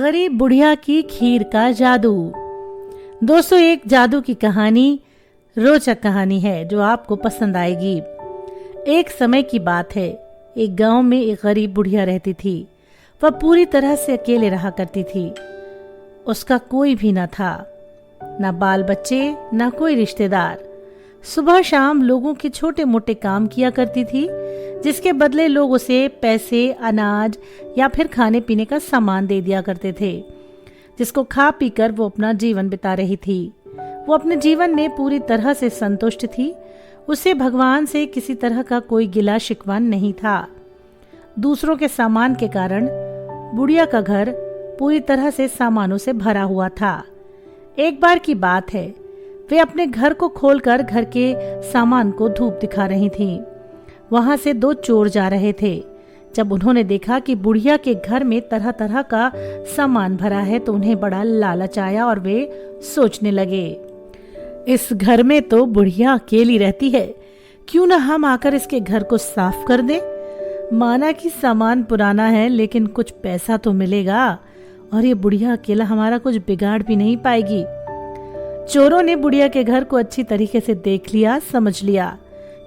गरीब बुढ़िया की खीर का जादू। दोस्तों, एक जादू की कहानी, रोचक कहानी है जो आपको पसंद आएगी। एक समय की बात है, एक गांव में एक गरीब बुढ़िया रहती थी। वह पूरी तरह से अकेले रहा करती थी। उसका कोई भी न था, न बाल बच्चे, न कोई रिश्तेदार। सुबह शाम लोगों के छोटे मोटे काम किया करती थी, जिसके बदले लोग उसे पैसे, अनाज या फिर खाने पीने का सामान दे दिया करते थे, जिसको खा पी कर वो अपना जीवन बिता रही थी। वो अपने जीवन में पूरी तरह से संतुष्ट थी। उसे भगवान से किसी तरह का कोई गिला शिकवा नहीं था। दूसरों के सामान के कारण बुढ़िया का घर पूरी तरह से सामानों से भरा हुआ था। एक बार की बात है, वे अपने घर को खोलकर घर के सामान को धूप दिखा रही थीं। वहां से दो चोर जा रहे थे। जब उन्होंने देखा कि बुढ़िया के घर में तरह तरह का सामान भरा है तो उन्हें बड़ा लालच आया और वे सोचने लगे, इस घर में तो बुढ़िया अकेली रहती है, क्यों ना हम आकर इसके घर को साफ कर दें। माना कि सामान पुराना है लेकिन कुछ पैसा तो मिलेगा और ये बुढ़िया अकेला हमारा कुछ बिगाड़ भी नहीं पाएगी। चोरों ने बुढ़िया के घर को अच्छी तरीके से देख लिया, समझ लिया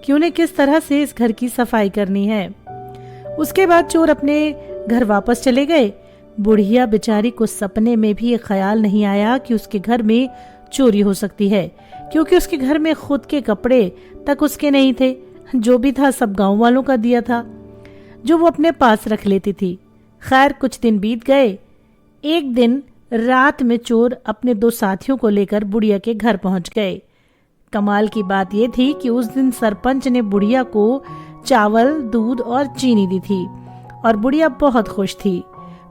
कि उन्हें किस तरह से इस घर की सफाई करनी है। उसके बाद चोर अपने घर वापस चले गए। बुढ़िया बेचारी को सपने में भी ये ख्याल नहीं आया कि उसके घर में चोरी हो सकती है, क्योंकि उसके घर में खुद के कपड़े तक उसके नहीं थे। जो भी था सब गांव वालों का दिया था, जो वो अपने पास रख लेती थी। खैर, कुछ दिन बीत गए। एक दिन रात में चोर अपने दो साथियों को लेकर बुढ़िया के घर पहुंच गए। कमाल की बात यह थी कि उस दिन सरपंच ने बुढ़िया को चावल, दूध और चीनी दी थी और बुढ़िया बहुत खुश थी।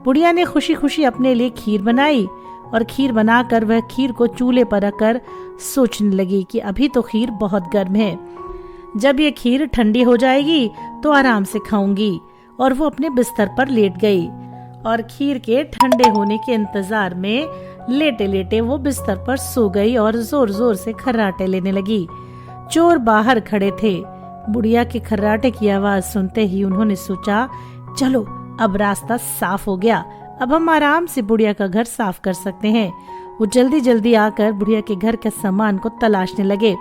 बुढ़िया ने खुशी खुशी अपने लिए खीर बनाई और खीर बनाकर वह खीर को चूल्हे पर रखकर सोचने लगी कि अभी तो खीर बहुत गर्म है, जब ये खीर ठंडी हो जाएगी तो आराम से खाऊंगी। और वो अपने बिस्तर पर लेट गई और खीर के ठंडे होने के इंतजार में लेटे लेटे वो बिस्तर पर सो गई और जोर जोर से खर्राटे लेने लगी। चोर बाहर खड़े थे। बुढ़िया के खर्राटे की आवाज सुनते ही उन्होंने सोचा, चलो अब रास्ता साफ हो गया, अब हम आराम से बुढ़िया का घर साफ कर सकते हैं। वो जल्दी जल्दी आकर बुढ़िया के घर के सामान को तलाशने लगे।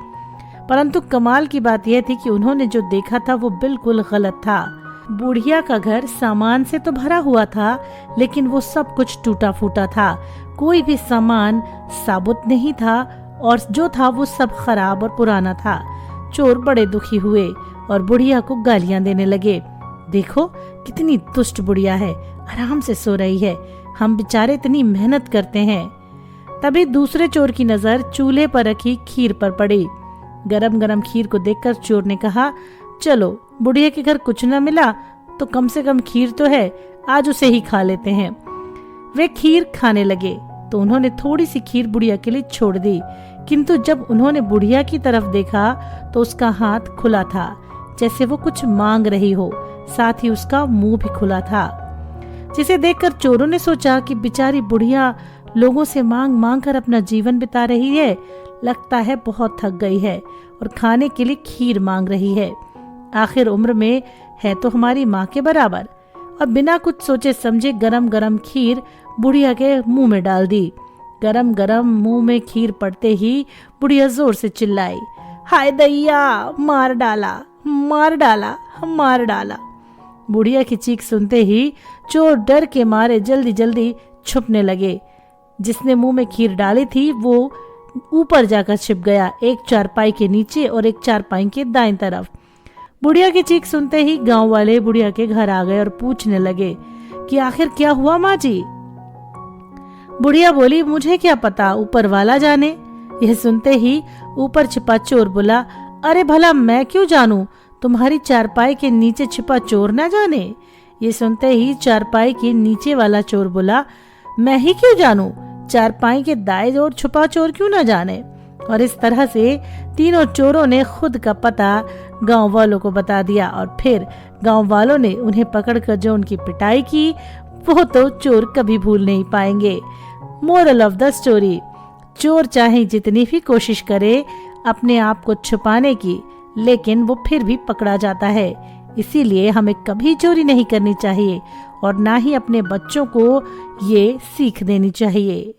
परंतु कमाल की बात यह थी कि उन्होंने जो देखा था वो बिल्कुल गलत था। बुढ़िया का घर सामान से तो भरा हुआ था, लेकिन वो सब कुछ टूटा फूटा था। कोई भी सामान साबुत नहीं था और जो था वो सब खराब और पुराना था। चोर बड़े दुखी हुए और बुढ़िया को गालियां देने लगे। देखो कितनी दुष्ट बुढ़िया है, आराम से सो रही है, हम बेचारे इतनी मेहनत करते हैं। तभी दूसरे चोर की नजर चूल्हे पर रखी खीर पर पड़ी। गरम गरम खीर को देखकर चोर ने कहा, चलो बुढ़िया के घर कुछ न मिला तो कम से कम खीर तो है, आज उसे ही खा लेते हैं। वे खीर खाने लगे तो उन्होंने थोड़ी सी खीर बुढ़िया के लिए छोड़ दी, किंतु जब उन्होंने बुढ़िया की तरफ देखा तो उसका हाथ खुला था, जैसे वो कुछ मांग रही हो। साथ ही उसका मुंह भी खुला था, जिसे देखकर चोरों ने सोचा कि बेचारी बुढ़िया लोगों से मांग मांग कर अपना जीवन बिता रही है, लगता है बहुत थक गई है और खाने के लिए खीर मांग रही है। आखिर उम्र में है तो हमारी माँ के बराबर। और बिना कुछ सोचे समझे गरम गरम खीर बुढ़िया के मुंह में डाल दी। गरम गरम मुंह में खीर पड़ते ही बुढ़िया जोर से चिल्लाई, हाय दैया, मार डाला, मार डाला, मार डाला। बुढ़िया की चीख सुनते ही चोर डर के मारे जल्दी जल्दी छुपने लगे। जिसने मुंह में खीर डाली थी वो ऊपर जाकर छिप गया, एक चारपाई के नीचे और एक चारपाई के दाईं तरफ। बुढ़िया की चीख सुनते ही गांव वाले बुढ़िया के घर आ गए और पूछने लगे कि आखिर क्या हुआ माँ जी। बुढ़िया बोली, मुझे क्या पता, ऊपर वाला जाने। यह सुनते ही ऊपर छिपा चोर बोला, अरे भला मैं क्यों जानूं, तुम्हारी चारपाई के नीचे छिपा चोर ना जाने। ये सुनते ही चारपाई के नीचे वाला चोर बोला, मैं ही क्यों जानूं, चारपाई के दाएं ओर छुपा चोर क्यों ना जाने। और इस तरह से तीनों चोरों ने खुद का पता गांव वालों को बता दिया और फिर गांव वालों ने उन्हें पकड़कर जो उनकी पिटाई की वो तो चोर कभी भूल नहीं पाएंगे। मोरल ऑफ द स्टोरी, चोर चाहे जितनी भी कोशिश करे अपने आप को छुपाने की, लेकिन वो फिर भी पकड़ा जाता है। इसीलिए हमें कभी चोरी नहीं करनी चाहिए और ना ही अपने बच्चों को ये सीख देनी चाहिए।